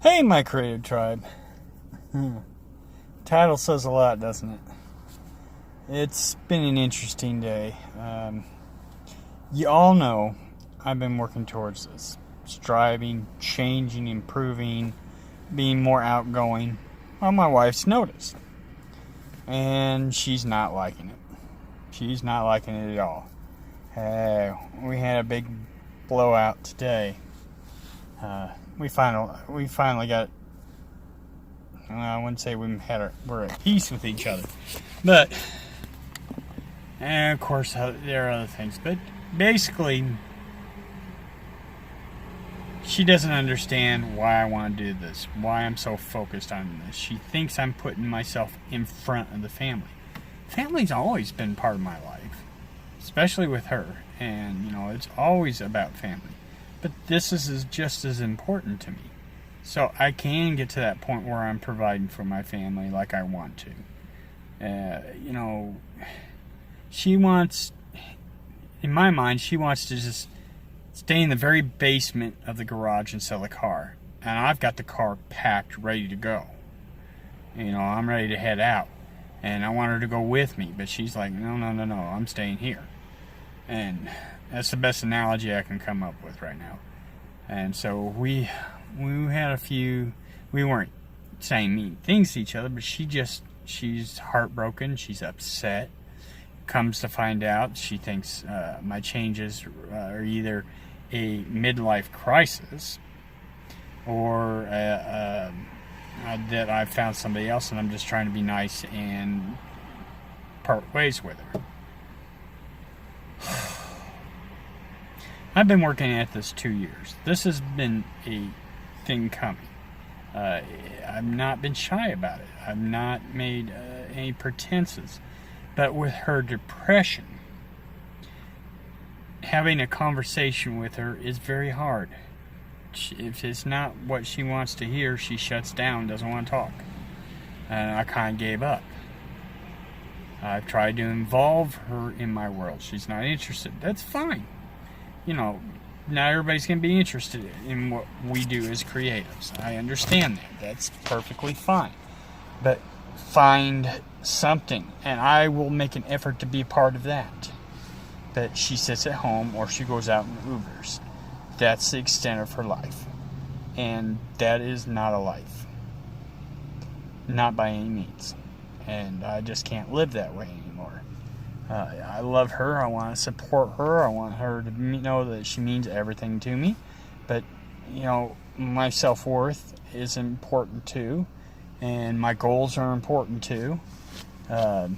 Hey, my creative tribe. Title says a lot, doesn't it? It's been an interesting day. You all know I've been working towards this. Striving, changing, improving, being more outgoing. Well, my wife's noticed. And she's not liking it. She's not liking it at all. We had a big blowout today. We finally got. Well, I wouldn't say we're at peace with each other, but and of course there are other things. But basically, she doesn't understand why I want to do this, why I'm so focused on this. She thinks I'm putting myself in front of the family. Family's always been part of my life, especially with her, and it's always about family. But this is just as important to me. So I can get to that point where I'm providing for my family like I want to. She wants, in my mind, she wants to just stay in the very basement of the garage and sell a car. And I've got the car packed, ready to go. I'm ready to head out. And I want her to go with me. But she's like, no, I'm staying here. And that's the best analogy I can come up with right now. And so we had a few. We weren't saying mean things to each other, but she's heartbroken. She's upset. Comes to find out, she thinks my changes are either a midlife crisis or that I've found somebody else and I'm just trying to be nice and part ways with her. I've been working at this 2 years. This has been a thing coming. I've not been shy about it. I've not made any pretenses. But with her depression, having a conversation with her is very hard. If it's not what she wants to hear, she shuts down, doesn't want to talk. And I kind of gave up. I've tried to involve her in my world. She's not interested. That's fine. Not everybody's going to be interested in what we do as creatives. I understand that. That's perfectly fine. But find something, and I will make an effort to be a part of that. That she sits at home or she goes out and Ubers. That's the extent of her life. And that is not a life. Not by any means. And I just can't live that way anymore. I love her. I want to support her. I want her to know that she means everything to me. But, my self-worth is important too. And my goals are important too. That's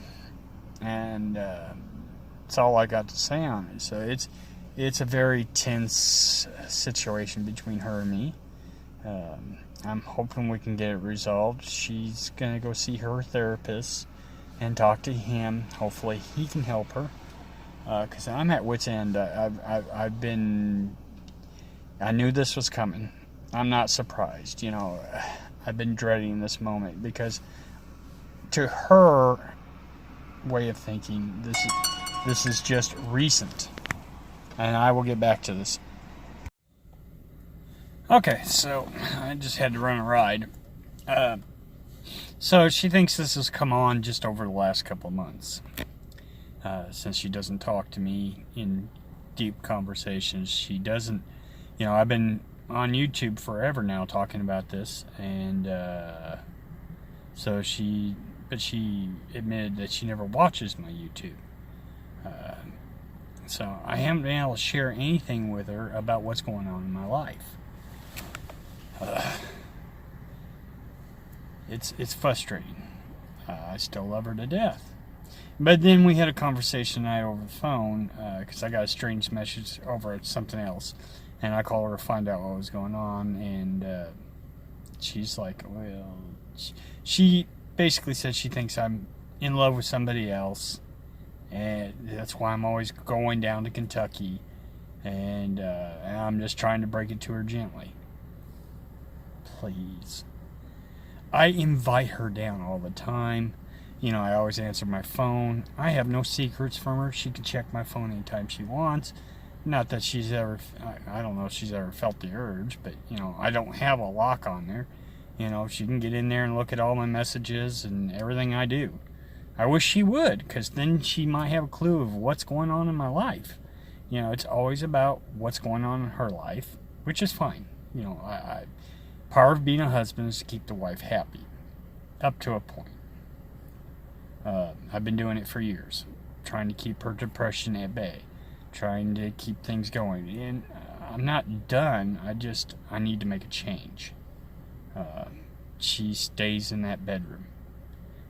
all I got to say on it. So it's a very tense situation between her and me. I'm hoping we can get it resolved. She's going to go see her therapist and talk to him. Hopefully he can help her. Because I'm at wit's end. I knew this was coming. I'm not surprised. I've been dreading this moment because to her way of thinking, this is just recent. And I will get back to this. Okay, so I just had to run a ride. So she thinks this has come on just over the last couple of months. Since she doesn't talk to me in deep conversations. She doesn't, I've been on YouTube forever now talking about this. And so she admitted that she never watches my YouTube. So I haven't been able to share anything with her about what's going on in my life. It's frustrating. I still love her to death. But then we had a conversation tonight over the phone because I got a strange message over something else. And I called her to find out what was going on. And she's like, well, she basically said she thinks I'm in love with somebody else. And that's why I'm always going down to Kentucky. And I'm just trying to break it to her gently. Please. I invite her down all the time. I always answer my phone. I have no secrets from her. She can check my phone anytime she wants. Not that she's ever, I don't know if she's ever felt the urge, but, I don't have a lock on there. She can get in there and look at all my messages and everything I do. I wish she would, because then she might have a clue of what's going on in my life. It's always about what's going on in her life, which is fine. Part of being a husband is to keep the wife happy, up to a point. I've been doing it for years, trying to keep her depression at bay, trying to keep things going. And I'm not done. I need to make a change. She stays in that bedroom.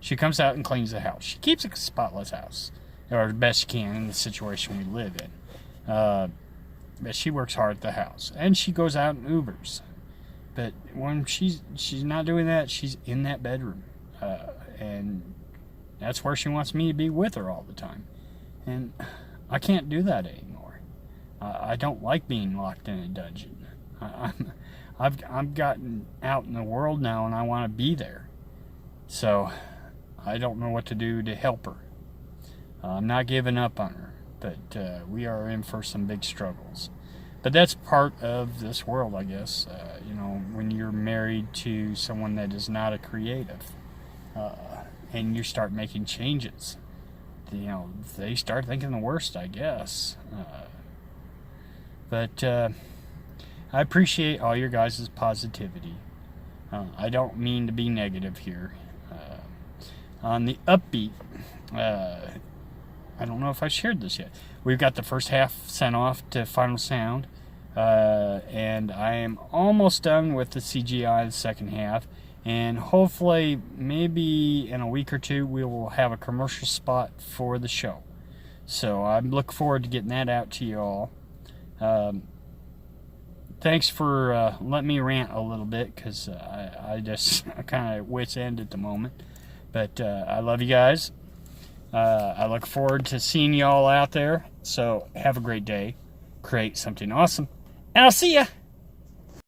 She comes out and cleans the house. She keeps a spotless house, or the best she can in the situation we live in. But she works hard at the house, and she goes out and Ubers. But when she's not doing that, she's in that bedroom, and that's where she wants me to be with her all the time. And I can't do that anymore. I don't like being locked in a dungeon. I've gotten out in the world now, and I want to be there. So I don't know what to do to help her. I'm not giving up on her, but we are in for some big struggles. But that's part of this world, I guess. When you're married to someone that is not a creative, and you start making changes, they start thinking the worst, I guess. But I appreciate all your guys' positivity. I don't mean to be negative here. On the upbeat, I don't know if I shared this yet. We've got the first half sent off to Final Sound, and I am almost done with the CGI the second half. And hopefully, maybe in a week or two, we will have a commercial spot for the show. So I look forward to getting that out to you all. Thanks for letting me rant a little bit, because I kind of wit's end at the moment. But I love you guys. I look forward to seeing you all out there. So have a great day. Create something awesome. And I'll see ya.